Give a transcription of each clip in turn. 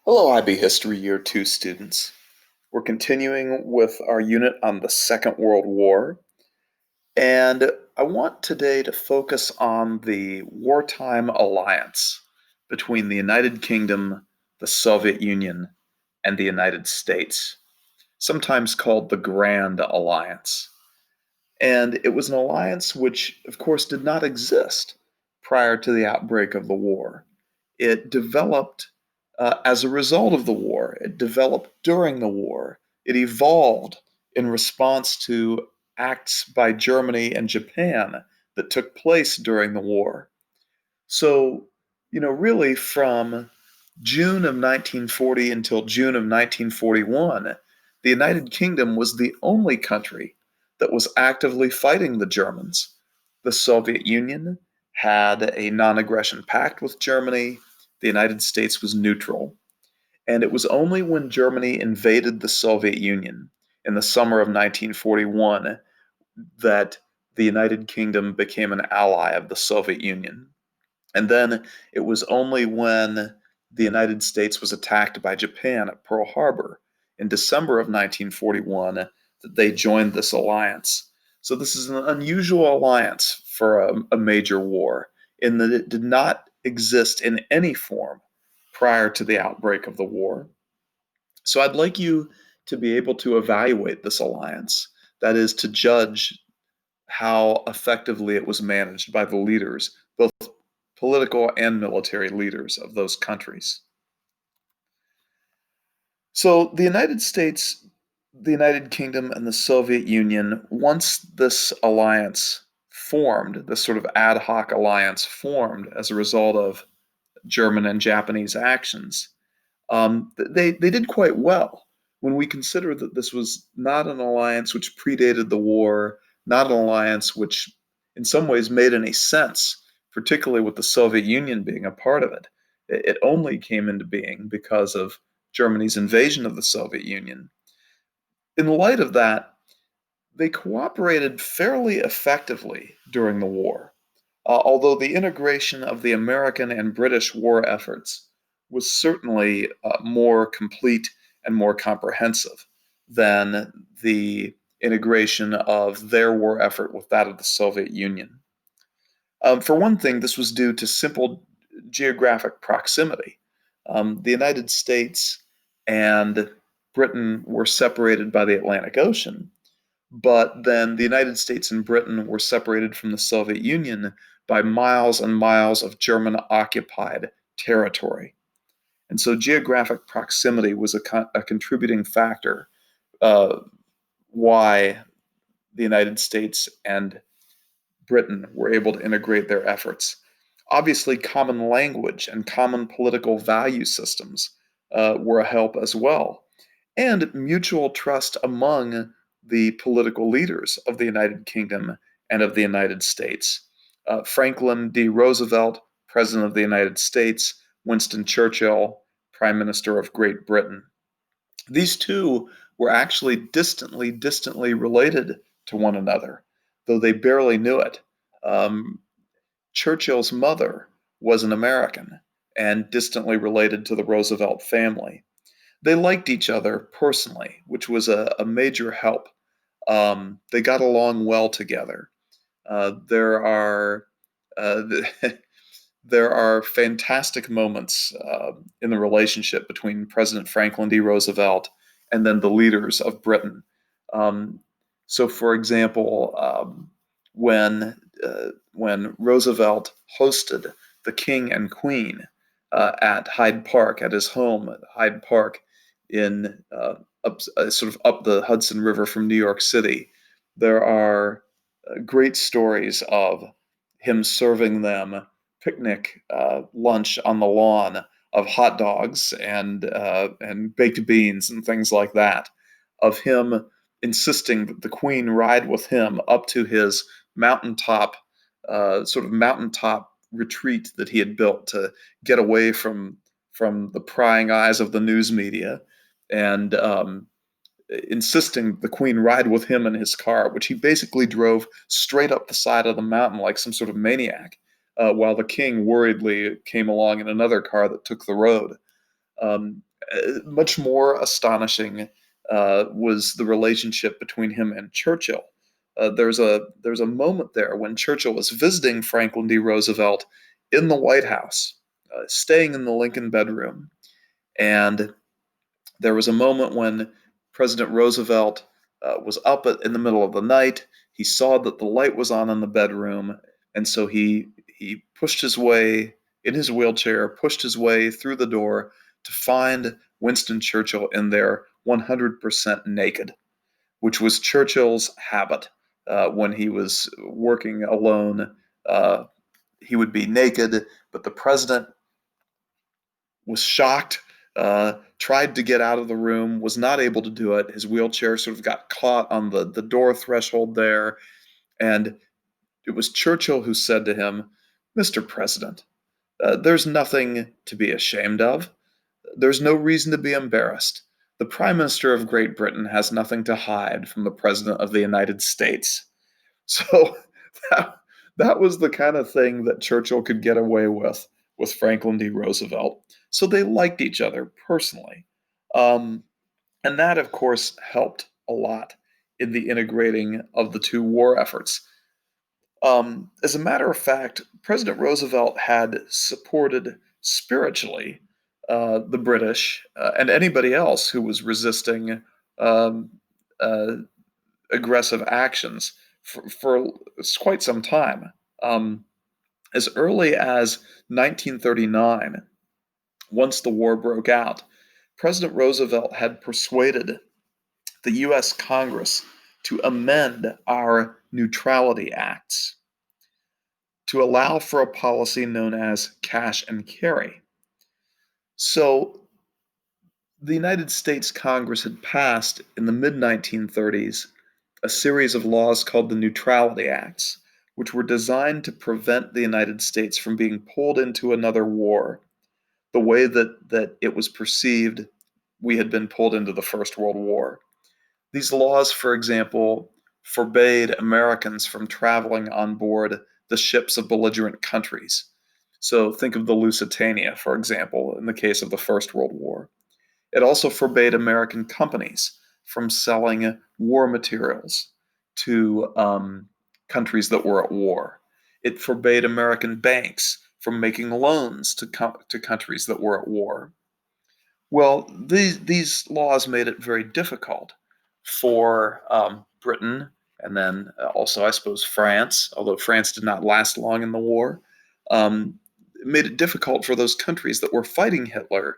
Hello, IB History Year 2 students. We're continuing with our unit on the Second World War, and I want today to focus on the wartime alliance between the United Kingdom, the Soviet Union, and the United States, sometimes called the Grand Alliance. And it was an alliance which, of course, did not exist prior to the outbreak of the war. It developed as a result of the war, it developed during the war, it evolved in response to acts by Germany and Japan that took place during the war. So, really from June of 1940 until June of 1941, the United Kingdom was the only country that was actively fighting the Germans. The Soviet Union had a non aggression pact with Germany. The United States was neutral. And it was only when Germany invaded the Soviet Union in the summer of 1941 that the United Kingdom became an ally of the Soviet Union. And then it was only when the United States was attacked by Japan at Pearl Harbor in December of 1941 that they joined this alliance. So this is an unusual alliance for a major war in that it did not exist in any form prior to the outbreak of the war. So I'd like you to be able to evaluate this alliance, that is, to judge how effectively it was managed by the leaders, both political and military leaders of those countries. So the United States, the United Kingdom, and the Soviet Union, once this alliance formed, this sort of ad hoc alliance formed as a result of German and Japanese actions, they did quite well when we consider that this was not an alliance which predated the war, not an alliance which in some ways made any sense, particularly with the Soviet Union being a part of it. It only came into being because of Germany's invasion of the Soviet Union. In light of that, they cooperated fairly effectively during the war, although the integration of the American and British war efforts was certainly more complete and more comprehensive than the integration of their war effort with that of the Soviet Union. For one thing, this was due to simple geographic proximity. The United States and Britain were separated by the Atlantic Ocean, but then the United States and Britain were separated from the Soviet Union by miles and miles of German occupied territory. And so geographic proximity was a contributing factor uh, why the United States and Britain were able to integrate their efforts. Obviously, common language and common political value systems were a help as well, and mutual trust among the political leaders of the United Kingdom and of the United States. Franklin D. Roosevelt, President of the United States, Winston Churchill, Prime Minister of Great Britain. These two were actually distantly related to one another, though they barely knew it. Um, Churchill's mother was an American and distantly related to the Roosevelt family. They liked each other personally, which was a major help. They got along well together. There are uh, there are fantastic moments in the relationship between President Franklin D. Roosevelt and then the leaders of Britain. Um, so, for example, when Roosevelt hosted the King and Queen at Hyde Park, at his home at Hyde Park in sort of up the Hudson River from New York City, there are great stories of him serving them picnic lunch on the lawn of hot dogs and baked beans and things like that, of him insisting that the Queen ride with him up to his mountaintop sort of mountaintop retreat that he had built to get away from the prying eyes of the news media, and insisting the Queen ride with him in his car, which he basically drove straight up the side of the mountain like some sort of maniac, while the King worriedly came along in another car that took the road. Much more astonishing was the relationship between him and Churchill. There's a moment there when Churchill was visiting Franklin D. Roosevelt in the White House, staying in the Lincoln bedroom, and there was a moment when President Roosevelt was up in the middle of the night. He saw that the light was on in the bedroom, and so he pushed his way in his wheelchair, pushed his way through the door to find Winston Churchill in there 100% naked, which was Churchill's habit. When he was working alone, uh, he would be naked, but the president was shocked, tried to get out of the room, was not able to do it. His wheelchair sort of got caught on the door threshold there. And it was Churchill who said to him, Mr. President, there's nothing to be ashamed of. There's no reason to be embarrassed. The Prime Minister of Great Britain has nothing to hide from the President of the United States. So that, that was the kind of thing that Churchill could get away with Franklin D. Roosevelt. So they liked each other personally. Um, and that, of course, helped a lot in the integrating of the two war efforts. As a matter of fact, President Roosevelt had supported spiritually the British and anybody else who was resisting um, uh, aggressive actions for quite some time. Um, as early as 1939, once the war broke out, President Roosevelt had persuaded the U.S. Congress to amend our neutrality acts to allow for a policy known as cash and carry. So the United States Congress had passed in the mid 1930s a series of laws called the Neutrality Acts, which were designed to prevent the United States from being pulled into another war the way that it was perceived we had been pulled into the First World War. These laws, for example, forbade Americans from traveling on board the ships of belligerent countries. So think of the Lusitania, for example, in the case of the First World War. It also forbade American companies from selling war materials to countries that were at war. It forbade American banks from making loans to countries that were at war. Well, these laws made it very difficult for Britain and then also, I suppose, France, although France did not last long in the war. It made it difficult for those countries that were fighting Hitler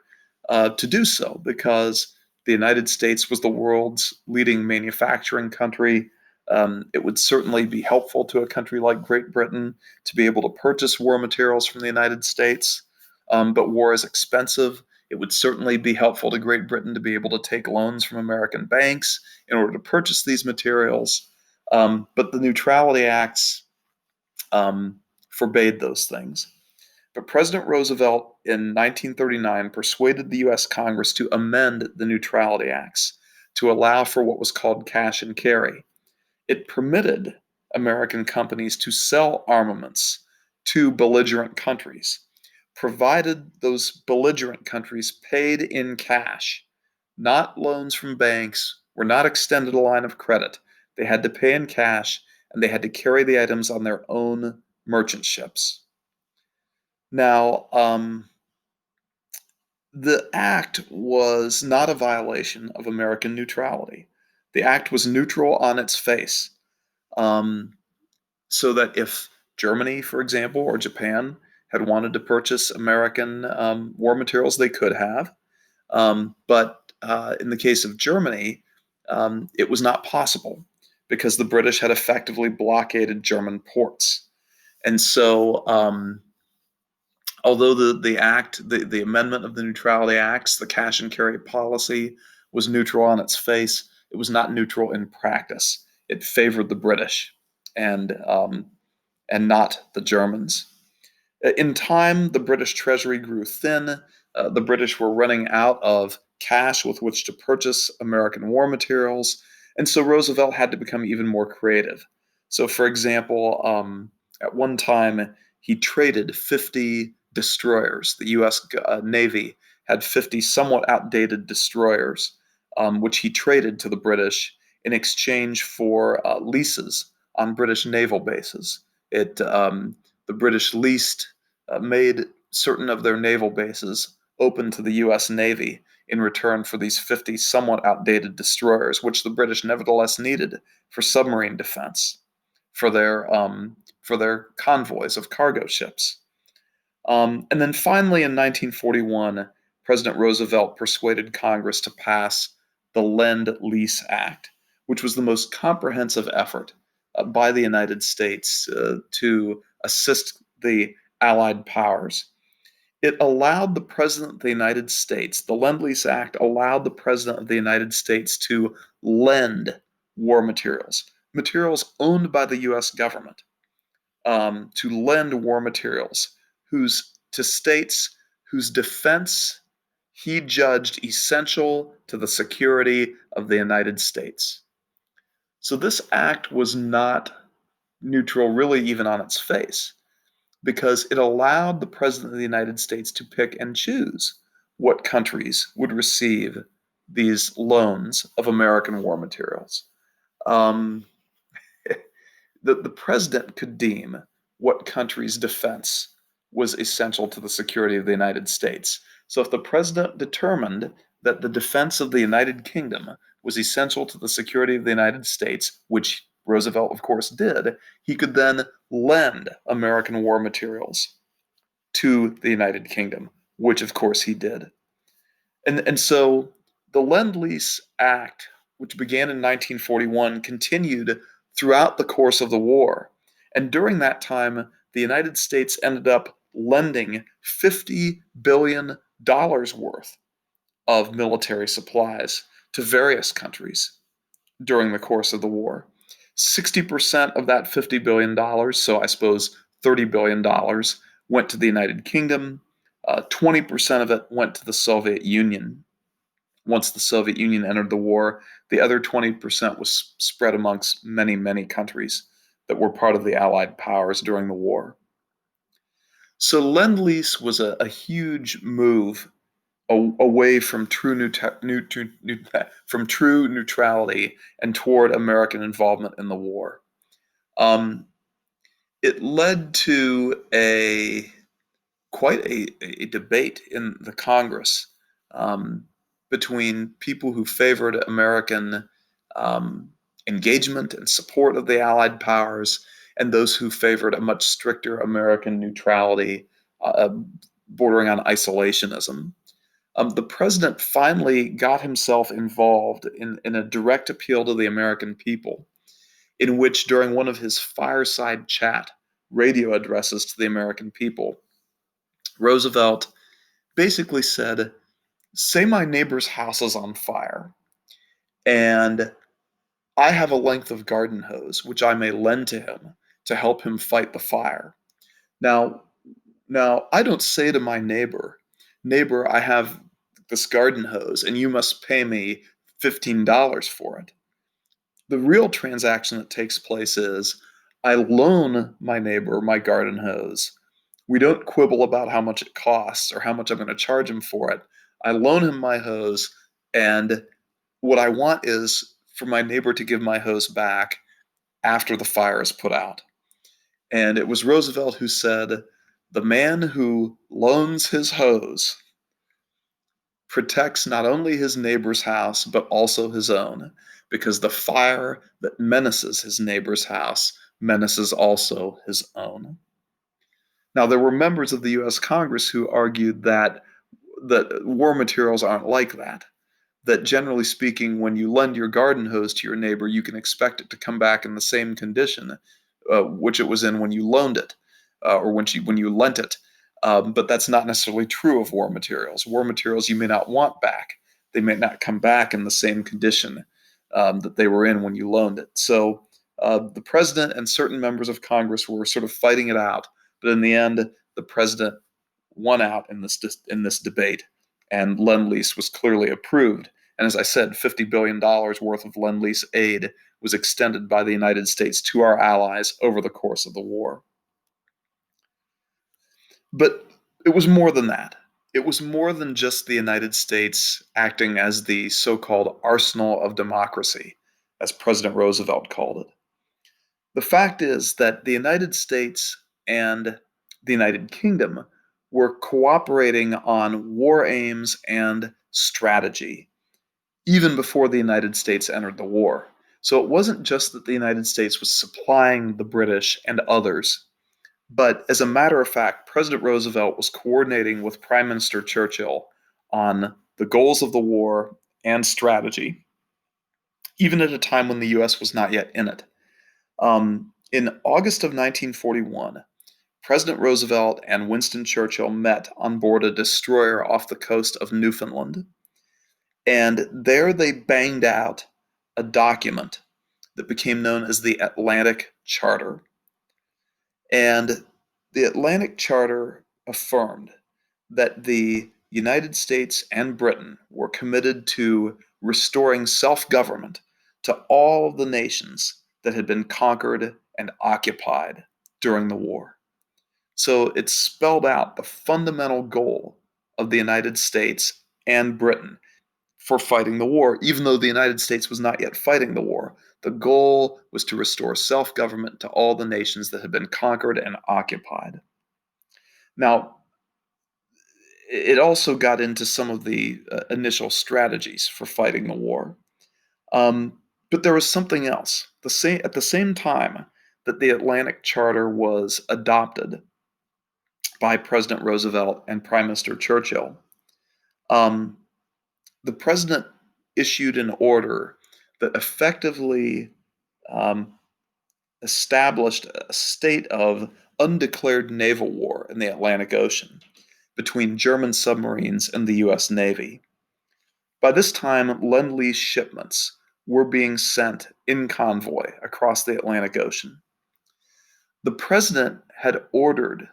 to do so because the United States was the world's leading manufacturing country. It would certainly be helpful to a country like Great Britain to be able to purchase war materials from the United States, but war is expensive. It would certainly be helpful to Great Britain to be able to take loans from American banks in order to purchase these materials. But the Neutrality Acts forbade those things. But President Roosevelt in 1939 persuaded the U.S. Congress to amend the Neutrality Acts to allow for what was called cash and carry. It permitted American companies to sell armaments to belligerent countries, provided those belligerent countries paid in cash, not loans from banks, were not extended a line of credit. They had to pay in cash and they had to carry the items on their own merchant ships. Now, the act was not a violation of American neutrality. The act was neutral on its face. Um, so that if Germany, for example, or Japan had wanted to purchase American war materials, they could have. But in the case of Germany, it was not possible because the British had effectively blockaded German ports. And so, although the amendment of the Neutrality Acts, the cash and carry policy was neutral on its face, it was not neutral in practice. It favored the British and not the Germans. In time, the British treasury grew thin. The British were running out of cash with which to purchase American war materials, and so Roosevelt had to become even more creative. So, for example, at one time, he traded 50 destroyers the U.S. Navy had 50 somewhat outdated destroyers, which he traded to the British in exchange for leases on British naval bases. The British made certain of their naval bases open to the U.S. Navy in return for these 50 somewhat outdated destroyers, which the British nevertheless needed for submarine defense, for their convoys of cargo ships. And then finally, in 1941, President Roosevelt persuaded Congress to pass the Lend-Lease Act, which was the most comprehensive effort by the United States to assist the Allied powers. It allowed the President of the United States, the Lend-Lease Act allowed the President of the United States to lend war materials, materials owned by the U.S. government, to lend war materials to states whose defense he judged essential to the security of the United States. So this act was not neutral, really, even on its face, because it allowed the President of the United States to pick and choose what countries would receive these loans of American war materials. Um, the president could deem what country's defense was essential to the security of the United States. So if the president determined that the defense of the United Kingdom was essential to the security of the United States, which Roosevelt, of course, did, he could then lend American war materials to the United Kingdom, which, of course, he did. And so the Lend-Lease Act, which began in 1941, continued throughout the course of the war. And during that time, the United States ended up lending $50 billion worth of military supplies to various countries during the course of the war. 60% of that $50 billion, so I suppose $30 billion, went to the United Kingdom. 20% of it went to the Soviet Union. Once the Soviet Union entered the war, the other 20% was spread amongst many, many countries that were part of the Allied powers during the war. So Lend-Lease was a huge move away from true neutrality and toward American involvement in the war. It led to quite a debate in the Congress between people who favored American engagement and support of the Allied powers and those who favored a much stricter American neutrality, bordering on isolationism. The president finally got himself involved in a direct appeal to the American people, in which, during one of his fireside chat radio addresses to the American people, Roosevelt basically said, "Say my neighbor's house is on fire, and I have a length of garden hose which I may lend to him to help him fight the fire. Now, I don't say to my neighbor, 'Neighbor, I have this garden hose, and you must pay me $15 for it.' The real transaction that takes place is I loan my neighbor my garden hose. We don't quibble about how much it costs or how much I'm going to charge him for it. I loan him my hose, and what I want is for my neighbor to give my hose back after the fire is put out." And it was Roosevelt who said, "The man who loans his hose protects not only his neighbor's house, but also his own, because the fire that menaces his neighbor's house menaces also his own." Now, there were members of the U.S. Congress who argued that war materials aren't like that. That generally speaking, when you lend your garden hose to your neighbor, you can expect it to come back in the same condition which it was in when you loaned it, or when you lent it. But that's not necessarily true of war materials. War materials you may not want back. They may not come back in the same condition that they were in when you loaned it. So the president and certain members of Congress were sort of fighting it out. But in the end, the president won out in this debate, and Lend-Lease was clearly approved. And as I said, $50 billion worth of Lend-Lease aid was extended by the United States to our allies over the course of the war. But it was more than that. It was more than just the United States acting as the so-called arsenal of democracy, as President Roosevelt called it. The fact is that the United States and the United Kingdom were cooperating on war aims and strategy even before the United States entered the war. So it wasn't just that the United States was supplying the British and others, but as a matter of fact, President Roosevelt was coordinating with Prime Minister Churchill on the goals of the war and strategy, even at a time when the US was not yet in it. In August of 1941, President Roosevelt and Winston Churchill met on board a destroyer off the coast of Newfoundland, and there they banged out a document that became known as the Atlantic Charter. And the Atlantic Charter affirmed that the United States and Britain were committed to restoring self government to all of the nations that had been conquered and occupied during the war. So it spelled out the fundamental goal of the United States and Britain for fighting the war, even though the United States was not yet fighting the war. The goal was to restore self government to all the nations that had been conquered and occupied. Now, it also got into some of the initial strategies for fighting the war. But there was something else. At the same time that the Atlantic Charter was adopted by President Roosevelt and Prime Minister Churchill, um, the president issued an order that effectively um, established a state of undeclared naval war in the Atlantic Ocean between German submarines and the US Navy. By this time, Lend-Lease shipments were being sent in convoy across the Atlantic Ocean. The president had ordered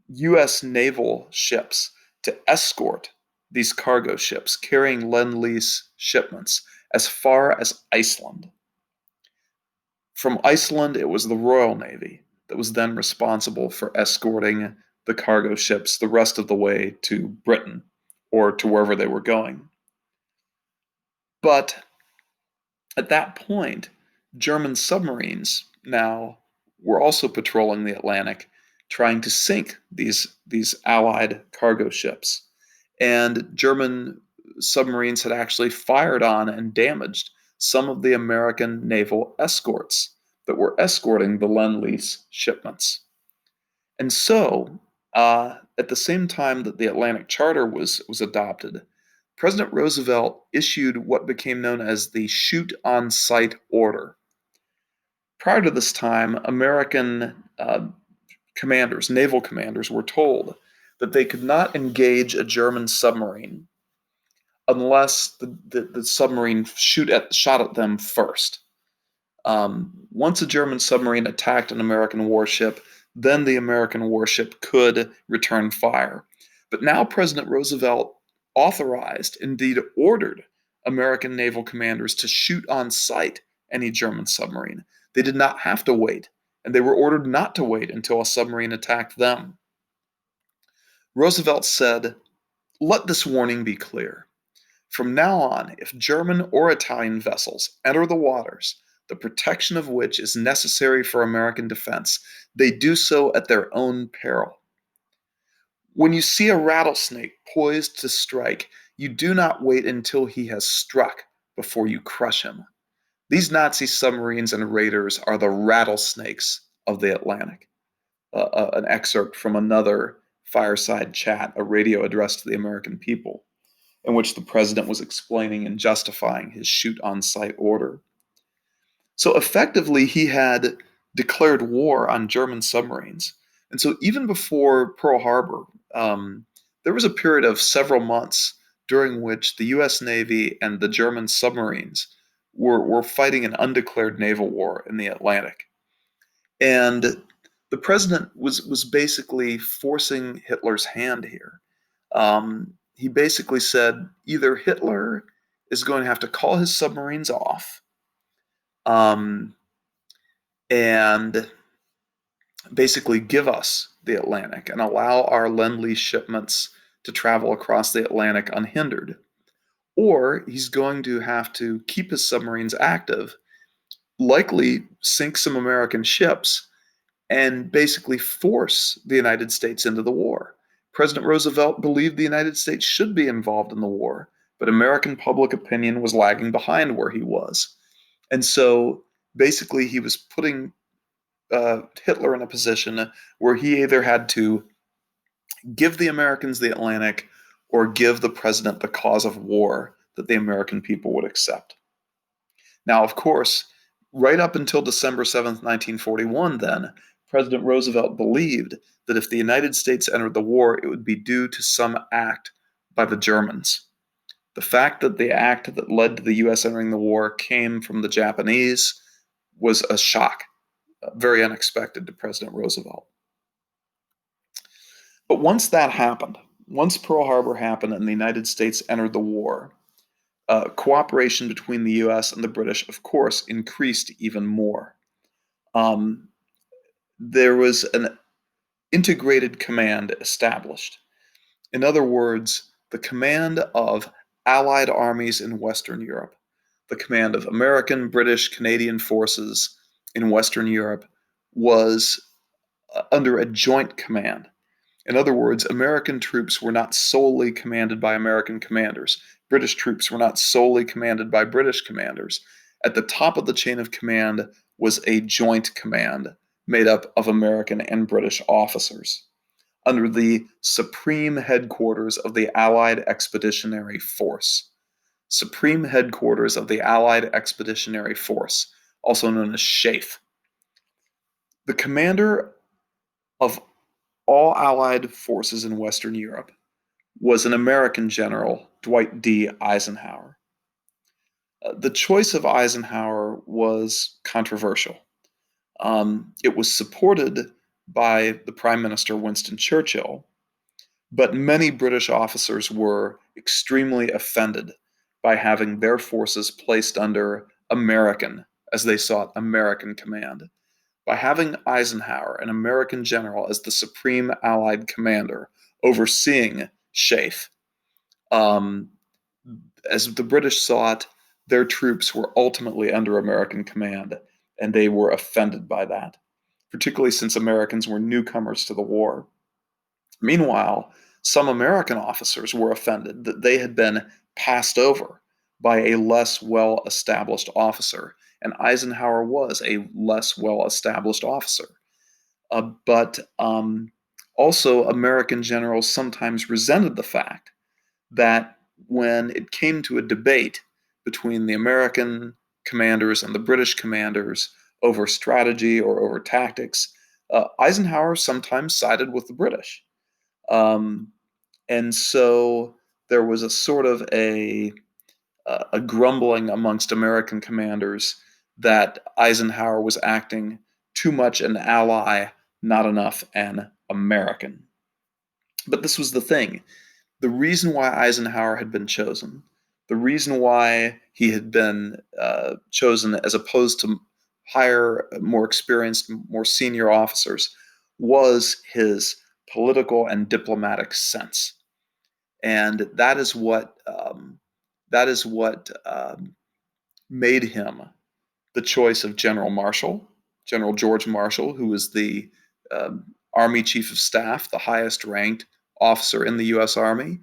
US naval ships to escort these cargo ships carrying Lend-Lease shipments as far as Iceland. From Iceland, it was the Royal Navy that was then responsible for escorting the cargo ships the rest of the way to Britain or to wherever they were going. But at that point, German submarines now were also patrolling the Atlantic, trying to sink these Allied cargo ships. And German submarines had actually fired on and damaged some of the American naval escorts that were escorting the Lend-Lease shipments. And so, at the same time that the Atlantic Charter was adopted, President Roosevelt issued what became known as the Shoot on Sight Order. Prior to this time, American commanders, naval commanders, were told that they could not engage a German submarine unless the submarine shot at them first. Once a German submarine attacked an American warship, then the American warship could return fire. But now President Roosevelt authorized, indeed ordered, American naval commanders to shoot on sight any German submarine. They did not have to wait, and they were ordered not to wait until a submarine attacked them. Roosevelt said, "Let this warning be clear. From now on, if German or Italian vessels enter the waters, the protection of which is necessary for American defense, they do so at their own peril. When you see a rattlesnake poised to strike, you do not wait until he has struck before you crush him. These Nazi submarines and raiders are the rattlesnakes of the Atlantic." An excerpt from another fireside chat, a radio address to the American people, in which the president was explaining and justifying his shoot on sight order. So effectively, he had declared war on German submarines. And so even before Pearl Harbor, there was a period of several months during which the US Navy and the German submarines were fighting an undeclared naval war in the Atlantic. And the president was basically forcing Hitler's hand here. He basically said either Hitler is going to have to call his submarines off, um, and basically give us the Atlantic and allow our Lend-Lease shipments to travel across the Atlantic unhindered, or he's going to have to keep his submarines active, likely sink some American ships, and basically force the United States into the war. President Roosevelt believed the United States should be involved in the war, but American public opinion was lagging behind where he was. And so basically, he was putting Hitler in a position where he either had to give the Americans the Atlantic or give the president the cause of war that the American people would accept. Now, of course, right up until December 7th, 1941, then, President Roosevelt believed that if the United States entered the war, it would be due to some act by the Germans. The fact that the act that led to the U.S. entering the war came from the Japanese was a shock, very unexpected to President Roosevelt. But once that happened, once Pearl Harbor happened and the United States entered the war, cooperation between the U.S. and the British, of course, increased even more. Um, there was an integrated command established. In other words, the command of Allied armies in Western Europe, the command of American, British, Canadian forces in Western Europe was under a joint command. In other words, American troops were not solely commanded by American commanders. British troops were not solely commanded by British commanders. At the top of the chain of command was a joint command made up of American and British officers under the supreme headquarters of the Allied Expeditionary Force. Supreme headquarters of the Allied Expeditionary Force, also known as SHAEF. The commander of all Allied forces in Western Europe was an American general, Dwight D. Eisenhower. The choice of Eisenhower was controversial. It was supported by the Prime Minister Winston Churchill, but many British officers were extremely offended by having their forces placed under American, as they sought American command. By having Eisenhower, an American general, as the supreme Allied commander overseeing SHAEF, um, as the British saw it, their troops were ultimately under American command, and they were offended by that, particularly since Americans were newcomers to the war. Meanwhile, some American officers were offended that they had been passed over by a less well established officer, and Eisenhower was a less well established officer. But also, American generals sometimes resented the fact that when it came to a debate between the American commanders and the British commanders over strategy or over tactics, Eisenhower sometimes sided with the British. Um, and so there was a sort of a grumbling amongst American commanders that Eisenhower was acting too much an ally, not enough an American. But this was the thing. The reason why Eisenhower had been chosen, the reason why he had been chosen as opposed to higher, more experienced, more senior officers, was his political and diplomatic sense, and that is what made him the choice of General Marshall, General George Marshall, who was the Army Chief of Staff, the highest ranked officer in the U.S. Army,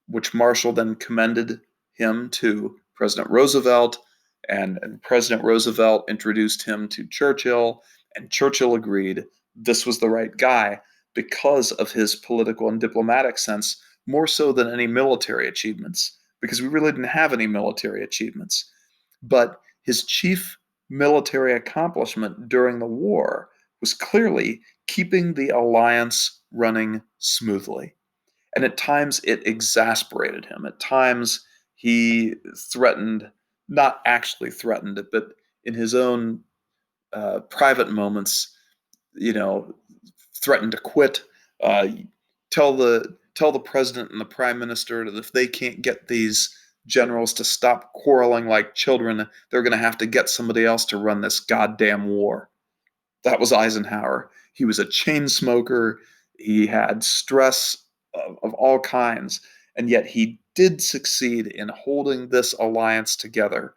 which Marshall then commended him to President Roosevelt, and President Roosevelt introduced him to Churchill, and Churchill agreed this was the right guy because of his political and diplomatic sense, more so than any military achievements, because we really didn't have any military achievements. But his chief military accomplishment during the war was clearly keeping the alliance running smoothly. And at times it exasperated him. At times he threatened, not actually threatened it, but in his own private moments, you know, threatened to quit. Tell the president and the prime minister that if they can't get these generals to stop quarreling like children, they're going to have to get somebody else to run this goddamn war. That was Eisenhower. He was a chain smoker. He had stress of all kinds, and yet he did succeed in holding this alliance together,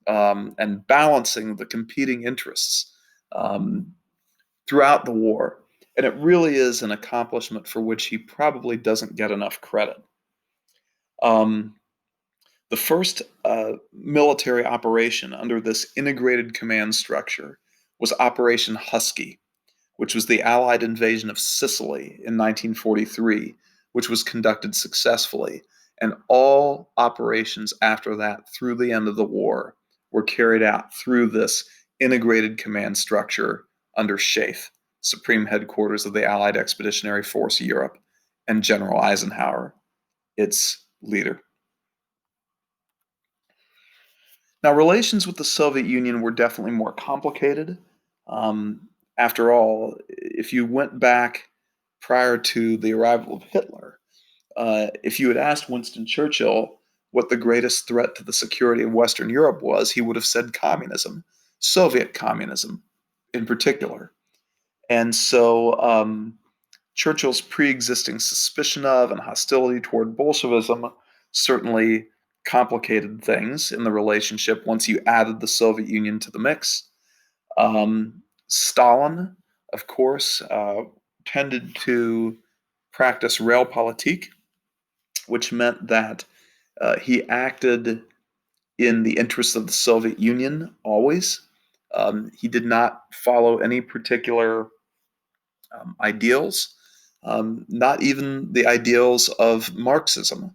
and balancing the competing interests um, throughout the war. And it really is an accomplishment for which he probably doesn't get enough credit. Um, the first military operation under this integrated command structure was Operation Husky, which was the Allied invasion of Sicily in 1943, which was conducted successfully. And all operations after that, through the end of the war, were carried out through this integrated command structure under SHAEF, Supreme Headquarters of the Allied Expeditionary Force Europe, and General Eisenhower, its leader. Now, relations with the Soviet Union were definitely more complicated. After all, if you went back prior to the arrival of Hitler, if you had asked Winston Churchill what the greatest threat to the security of Western Europe was, he would have said communism, Soviet communism in particular. And so Churchill's pre-existing suspicion of and hostility toward Bolshevism certainly complicated things in the relationship once you added the Soviet Union to the mix. Stalin, of course, tended to practice realpolitik, which meant that he acted in the interests of the Soviet Union always. He did not follow any particular ideals, not even the ideals of Marxism.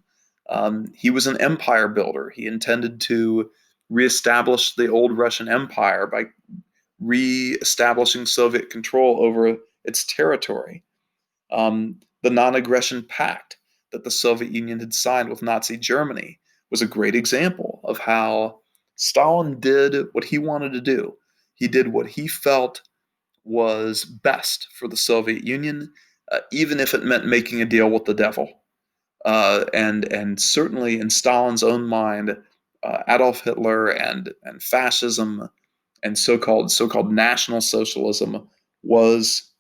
He was an empire builder. He intended to reestablish the old Russian Empire by reestablishing Soviet control over its territory. The non aggression pact that the Soviet Union had signed with Nazi Germany was a great example of how Stalin did what he wanted to do. He did what he felt was best for the Soviet Union, even if it meant making a deal with the devil. And certainly in Stalin's own mind, Adolf Hitler and fascism and so-called National Socialism was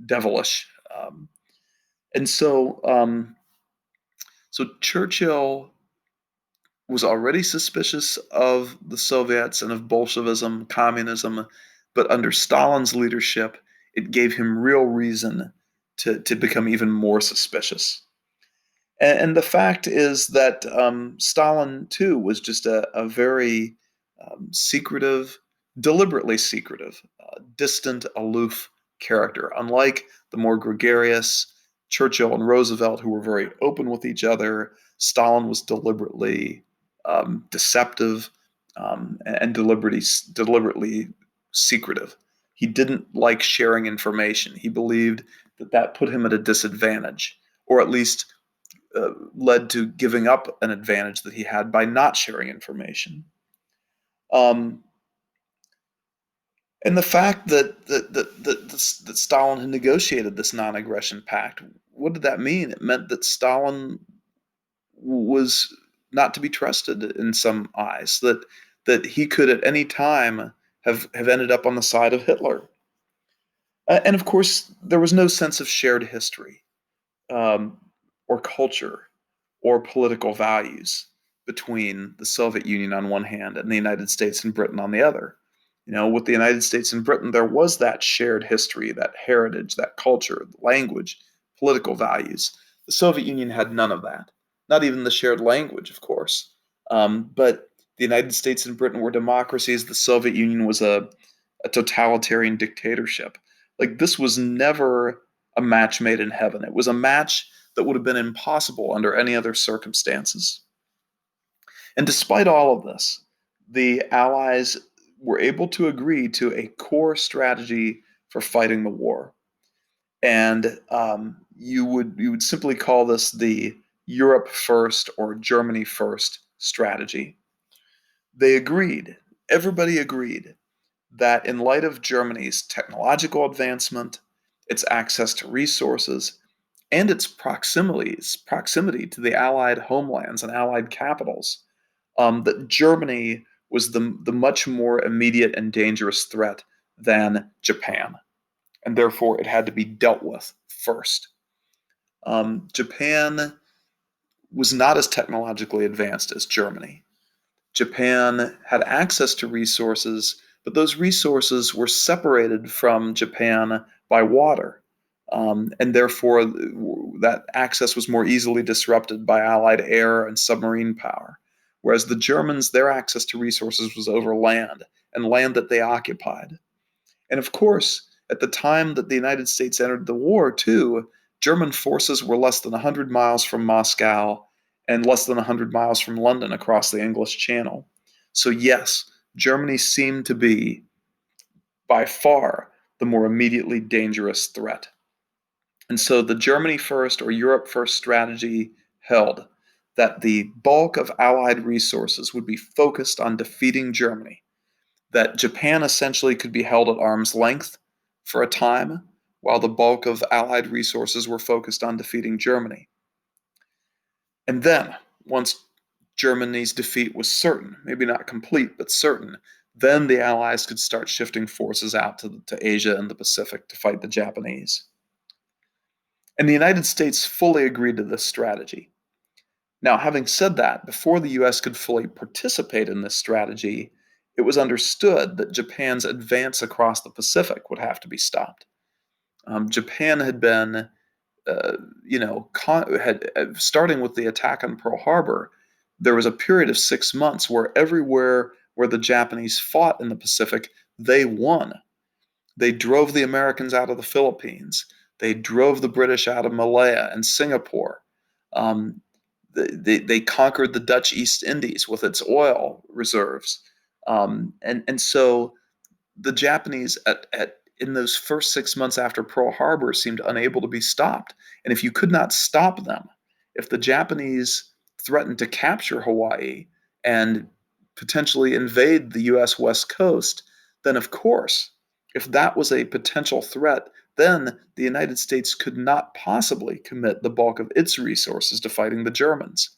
devilish. And so so Churchill was already suspicious of the Soviets and of Bolshevism, communism, but under Stalin's leadership, it gave him real reason to become even more suspicious. And the fact is that Stalin, too, was just a very secretive, deliberately secretive, distant, aloof character. Unlike the more gregarious Churchill and Roosevelt, who were very open with each other, Stalin was deliberately deceptive and deliberately secretive. He didn't like sharing information. He believed that that put him at a disadvantage, or at least led to giving up an advantage that he had by not sharing information. Um, and the fact that Stalin had negotiated this non-aggression pact, what did that mean? It meant that Stalin was not to be trusted in some eyes, that he could at any time have ended up on the side of Hitler. And of course, there was no sense of shared history, um, or culture or political values between the Soviet Union on one hand and the United States and Britain on the other. You know, with the United States and Britain, there was that shared history, that heritage, that culture, language, political values. The Soviet Union had none of that, not even the shared language, of course. But the United States and Britain were democracies. The Soviet Union was a totalitarian dictatorship. Like, this was never a match made in heaven. It was a match that would have been impossible under any other circumstances. And despite all of this, the Allies were able to agree to a core strategy for fighting the war. And you would simply call this the Europe First or Germany First strategy. They agreed, everybody agreed, that in light of Germany's technological advancement, its access to resources, and its proximity to the Allied homelands and Allied capitals, that Germany was the much more immediate and dangerous threat than Japan, and therefore it had to be dealt with first. Japan was not as technologically advanced as Germany. Japan had access to resources, but those resources were separated from Japan by water. And therefore, that access was more easily disrupted by Allied air and submarine power. Whereas the Germans, their access to resources was over land and land that they occupied. And of course, at the time that the United States entered the war, too, German forces were less than 100 miles from Moscow and less than 100 miles from London across the English Channel. So, yes, Germany seemed to be, by far, the more immediately dangerous threat. And so the Germany first or Europe first strategy held that the bulk of Allied resources would be focused on defeating Germany, that Japan essentially could be held at arm's length for a time, while the bulk of Allied resources were focused on defeating Germany. And then, once Germany's defeat was certain, maybe not complete, but certain, then the Allies could start shifting forces out to Asia and the Pacific to fight the Japanese. And the United States fully agreed to this strategy. Now, having said that, before the US could fully participate in this strategy, it was understood that Japan's advance across the Pacific would have to be stopped. Japan had been, starting with the attack on Pearl Harbor, there was a period of 6 months where everywhere where the Japanese fought in the Pacific, they won. They drove the Americans out of the Philippines. They drove the British out of Malaya and Singapore. Um, they conquered the Dutch East Indies with its oil reserves. And so the Japanese in those first 6 months after Pearl Harbor seemed unable to be stopped. And if you could not stop them, if the Japanese threatened to capture Hawaii and potentially invade the US West Coast, then of course, if that was a potential threat, then the United States could not possibly commit the bulk of its resources to fighting the Germans.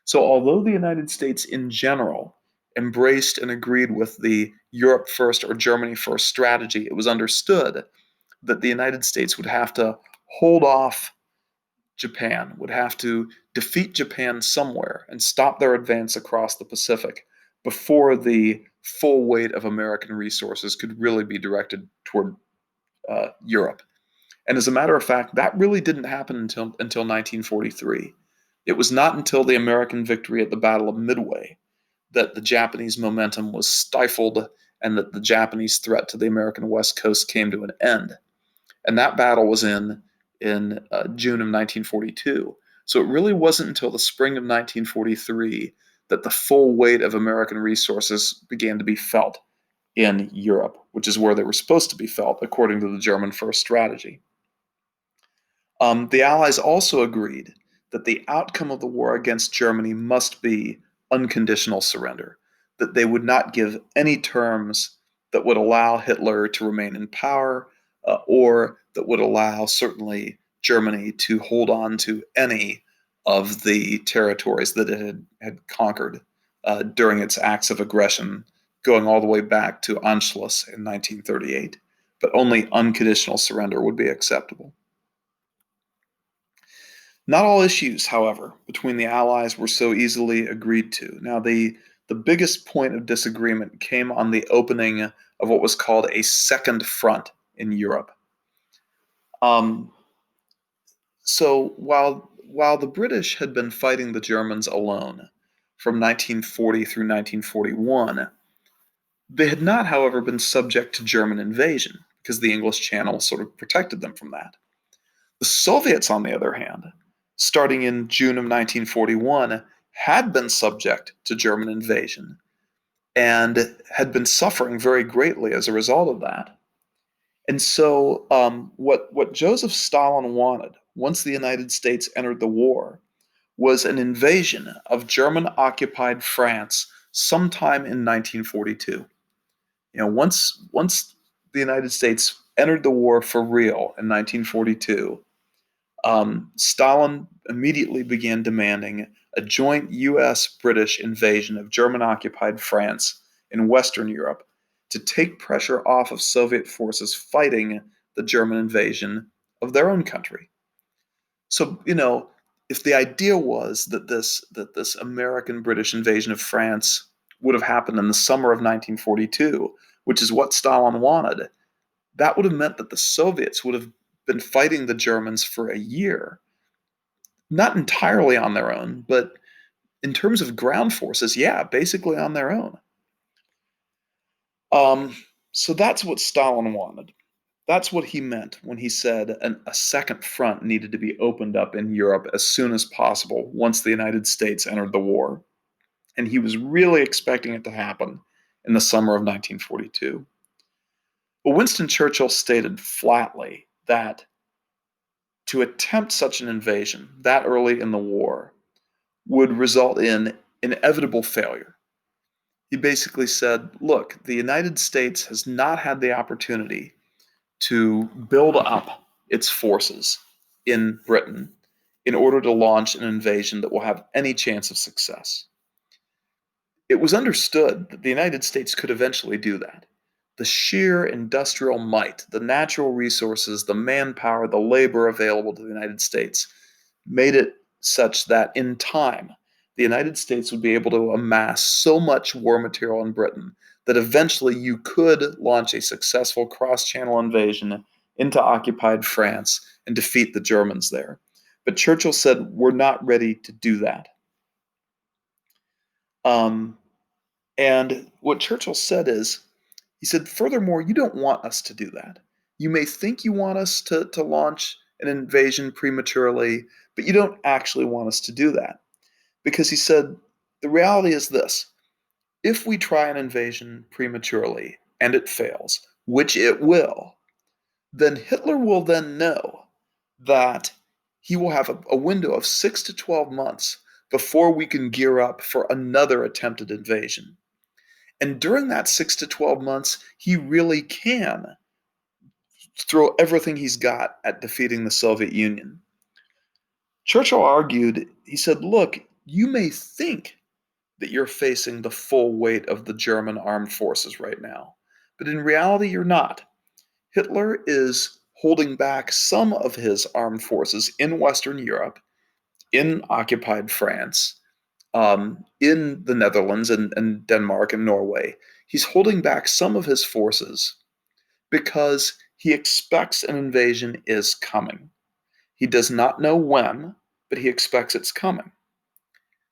So, although the United States in general embraced and agreed with the Europe first or Germany first strategy, it was understood that the United States would have to hold off Japan, would have to defeat Japan somewhere and stop their advance across the Pacific before the full weight of American resources could really be directed toward Europe. And as a matter of fact, that really didn't happen until 1943. It was not until the American victory at the Battle of Midway that the Japanese momentum was stifled and that the Japanese threat to the American West Coast came to an end. And that battle was in June of 1942. So it really wasn't until the spring of 1943 that the full weight of American resources began to be felt in Europe, which is where they were supposed to be felt according to the German first strategy. The Allies also agreed that the outcome of the war against Germany must be unconditional surrender, that they would not give any terms that would allow Hitler to remain in power or that would allow certainly Germany to hold on to any of the territories that it had conquered during its acts of aggression, going all the way back to Anschluss in 1938. But only unconditional surrender would be acceptable. Not all issues, however, between the Allies were so easily agreed to. Now, the biggest point of disagreement came on the opening of what was called a second front in Europe. Um, so while the British had been fighting the Germans alone from 1940 through 1941, they had not, however, been subject to German invasion because the English Channel sort of protected them from that. The Soviets, on the other hand, starting in June of 1941, had been subject to German invasion and had been suffering very greatly as a result of that. And so, what Joseph Stalin wanted once the United States entered the war was an invasion of German occupied France sometime in 1942. Once the United States entered the war for real in 1942, Stalin immediately began demanding a joint US-British invasion of German-occupied France in Western Europe to take pressure off of Soviet forces fighting the German invasion of their own country. So, if the idea was that this American-British invasion of France would have happened in the summer of 1942, which is what Stalin wanted, that would have meant that the Soviets would have been fighting the Germans for a year, not entirely on their own, but in terms of ground forces, yeah, basically on their own. Um, so that's what Stalin wanted. That's what he meant when he said a second front needed to be opened up in Europe as soon as possible once the United States entered the war. And he was really expecting it to happen in the summer of 1942. But Winston Churchill stated flatly that to attempt such an invasion that early in the war would result in inevitable failure. He basically said, look, the United States has not had the opportunity to build up its forces in Britain in order to launch an invasion that will have any chance of success. It was understood that the United States could eventually do that. The sheer industrial might, the natural resources, the manpower, the labor available to the United States made it such that in time, the United States would be able to amass so much war material in Britain that eventually you could launch a successful cross channel invasion into occupied France and defeat the Germans there. But Churchill said, we're not ready to do that. Um, and what Churchill said is, he said, furthermore, you don't want us to do that. You may think you want us to launch an invasion prematurely, but you don't actually want us to do that. Because he said, the reality is this: if we try an invasion prematurely and it fails, which it will, then Hitler will then know that he will have a window of 6 to 12 months before we can gear up for another attempted invasion. And during that 6 to 12 months, he really can throw everything he's got at defeating the Soviet Union. Churchill argued, he said, look, you may think that you're facing the full weight of the German armed forces right now, but in reality, you're not. Hitler is holding back some of his armed forces in Western Europe, in occupied France, in the Netherlands and Denmark and Norway. He's holding back some of his forces because he expects an invasion is coming. He does not know when, but he expects it's coming.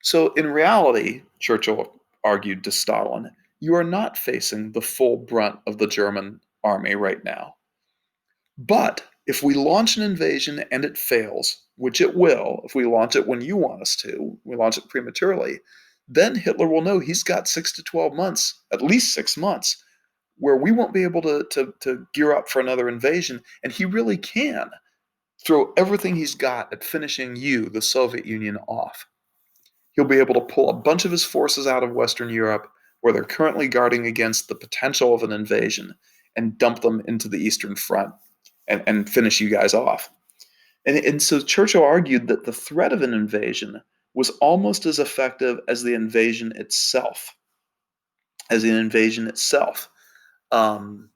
So, in reality, Churchill argued to Stalin, you are not facing the full brunt of the German army right now. But if we launch an invasion and it fails, which it will, if we launch it when you want us to, we launch it prematurely, then Hitler will know he's got 6 to 12 months, at least 6 months, where we won't be able to gear up for another invasion. And he really can throw everything he's got at finishing you, the Soviet Union, off. He'll be able to pull a bunch of his forces out of Western Europe, where they're currently guarding against the potential of an invasion, and dump them into the Eastern Front and finish you guys off. And so Churchill argued that the threat of an invasion was almost as effective as the invasion itself, um,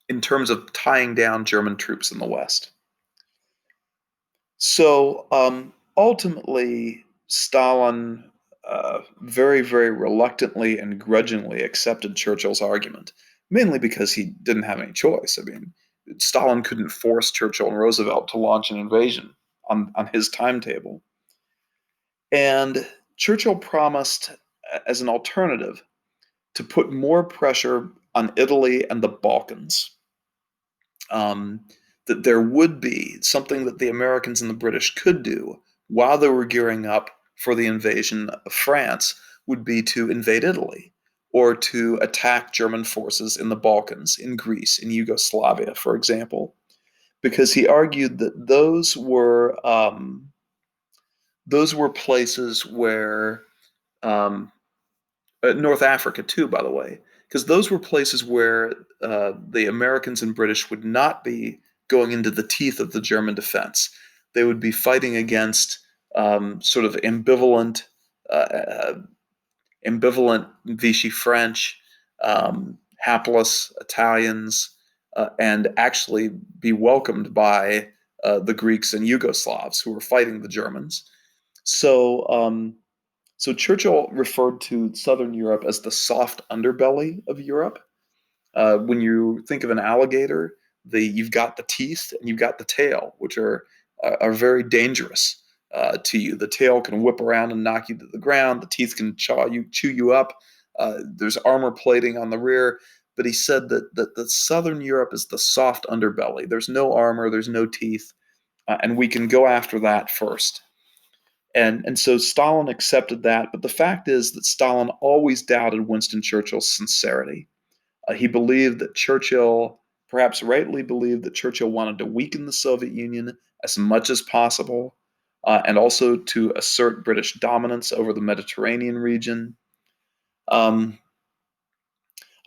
in terms of tying down German troops in the West. So ultimately, Stalin very, very reluctantly and grudgingly accepted Churchill's argument, mainly because he didn't have any choice. I mean, Stalin couldn't force Churchill and Roosevelt to launch an invasion on his timetable. And Churchill promised, as an alternative, to put more pressure on Italy and the Balkans. Um, that there would be something that the Americans and the British could do while they were gearing up for the invasion of France would be to invade Italy or to attack German forces in the Balkans, in Greece, in Yugoslavia, for example, because he argued that those were places where um, North Africa too, by the way, because those were places where the Americans and British would not be going into the teeth of the German defense. They would be fighting against sort of uh, ambivalent Vichy French, hapless Italians, and actually be welcomed by the Greeks and Yugoslavs who were fighting the Germans. So, so Churchill referred to Southern Europe as the soft underbelly of Europe. When you think of an alligator, you've got the teeth and you've got the tail, which are very dangerous to you. The tail can whip around and knock you to the ground. The teeth can chew you up. There's armor plating on the rear. But he said that Southern Europe is the soft underbelly. There's no armor, there's no teeth, and we can go after that first. And so Stalin accepted that. But the fact is that Stalin always doubted Winston Churchill's sincerity. He believed that Churchill, perhaps rightly believed that Churchill wanted to weaken the Soviet Union as much as possible, and also to assert British dominance over the Mediterranean region. Um,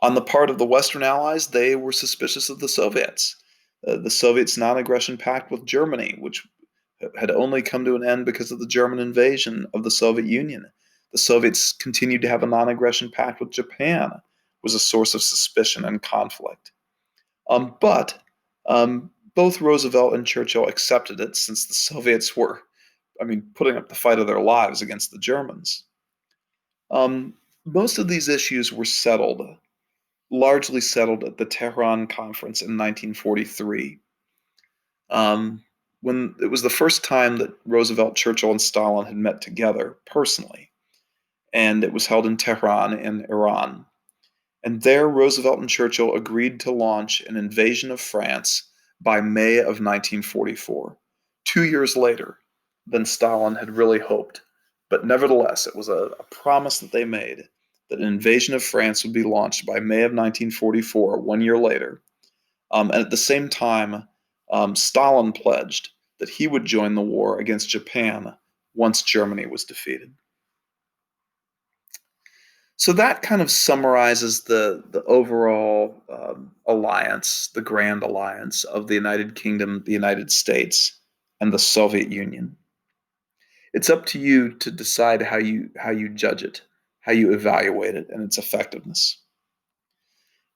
on the part of the Western Allies, they were suspicious of the Soviets. The Soviets' non-aggression pact with Germany, which had only come to an end because of the German invasion of the Soviet Union. The Soviets continued to have a non-aggression pact with Japan, was a source of suspicion and conflict. But both Roosevelt and Churchill accepted it since the Soviets were, putting up the fight of their lives against the Germans. Most of these issues were largely settled at the Tehran Conference in 1943. When it was the first time that Roosevelt, Churchill, and Stalin had met together personally, and it was held in Tehran in Iran. And there, Roosevelt and Churchill agreed to launch an invasion of France by May of 1944, 2 years later than Stalin had really hoped. But nevertheless, it was a promise that they made that an invasion of France would be launched by May of 1944, 1 year later. And at the same time, Stalin pledged that he would join the war against Japan once Germany was defeated. So that kind of summarizes the overall alliance, the grand alliance of the United Kingdom, the United States, and the Soviet Union. It's up to you to decide how you judge it, how you evaluate it, and its effectiveness.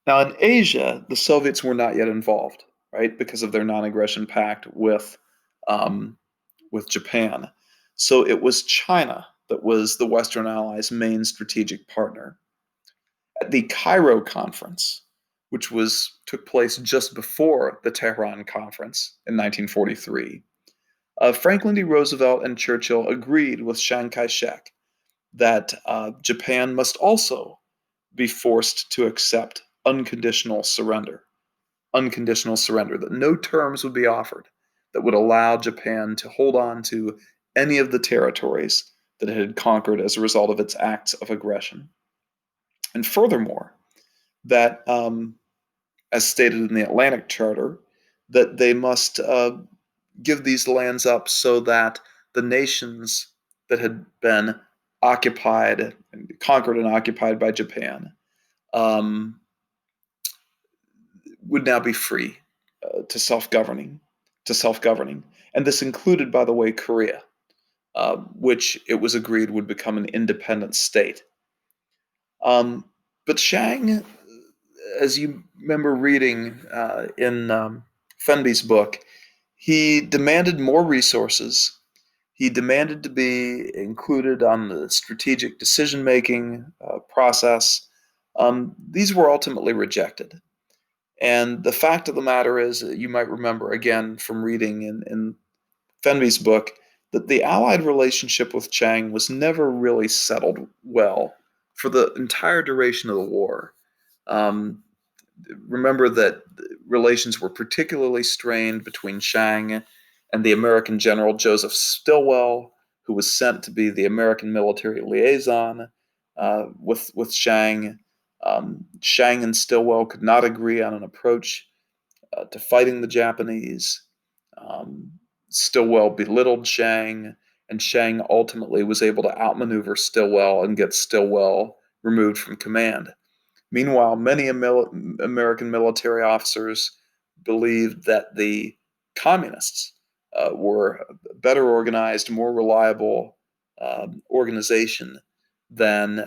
Now, in Asia, the Soviets were not yet involved, right, because of their non-aggression pact with Japan. So it was China that was the Western Allies' main strategic partner. At the Cairo Conference, which took place just before the Tehran Conference in 1943, Franklin D. Roosevelt and Churchill agreed with Chiang Kai-shek that Japan must also be forced to accept unconditional surrender, that no terms would be offered that would allow Japan to hold on to any of the territories that it had conquered as a result of its acts of aggression. And furthermore, that, as stated in the Atlantic Charter, that they must give these lands up so that the nations that had been conquered and occupied by Japan would now be free to self-governing, and this included, by the way, Korea, which it was agreed would become an independent state. But Chiang, as you remember reading in Fenby's book, he demanded more resources. He demanded to be included on the strategic decision-making process. These were ultimately rejected. And the fact of the matter is, you might remember again from reading in Fenby's book, that the Allied relationship with Chiang was never really settled well for the entire duration of the war. Um, Remember that relations were particularly strained between Chiang and the American General Joseph Stilwell, who was sent to be the American military liaison with Chiang. Chiang and Stilwell could not agree on an approach to fighting the Japanese. Stilwell belittled Chiang, and Chiang ultimately was able to outmaneuver Stilwell and get Stilwell removed from command. Meanwhile, many American military officers believed that the communists were a better organized, more reliable organization than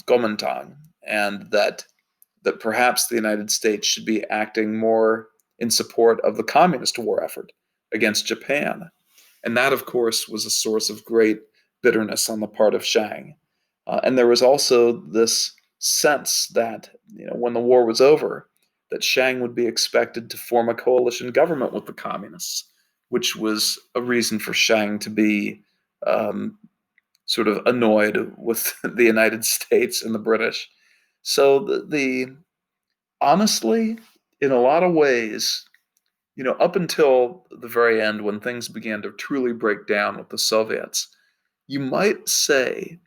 Kuomintang, and that perhaps the United States should be acting more in support of the communist war effort against Japan. And that, of course, was a source of great bitterness on the part of Shang. And there was also this sense that, when the war was over, that Shang would be expected to form a coalition government with the communists, which was a reason for Shang to be um, sort of annoyed with the United States and the British. So honestly, in a lot of ways, up until the very end when things began to truly break down with the Soviets, you might say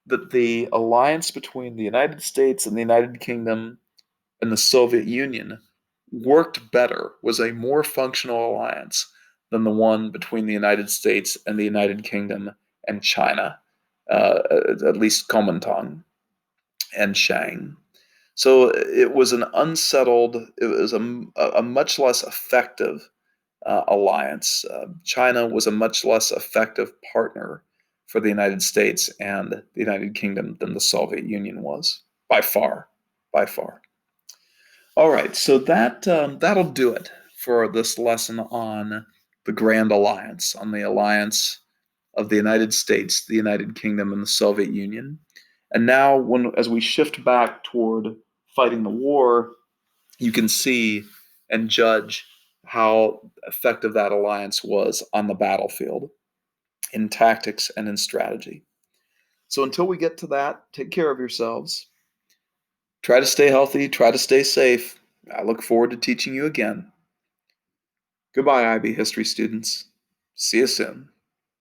that the alliance between the United States and the United Kingdom and the Soviet Union worked better, was a more functional alliance than the one between the United States and the United Kingdom and China, at least Kuomintang and Shang. So it was it was a much less effective alliance. China was a much less effective partner for the United States and the United Kingdom than the Soviet Union was, by far, by far. All right, so that'll do it for this lesson on the Grand Alliance, on the alliance of the United States, the United Kingdom, and the Soviet Union. And now, as we shift back toward fighting the war, you can see and judge how effective that alliance was on the battlefield, in tactics and in strategy. So until we get to that, take care of yourselves. Try to stay healthy, try to stay safe. I look forward to teaching you again. Goodbye, IB history students. See you soon.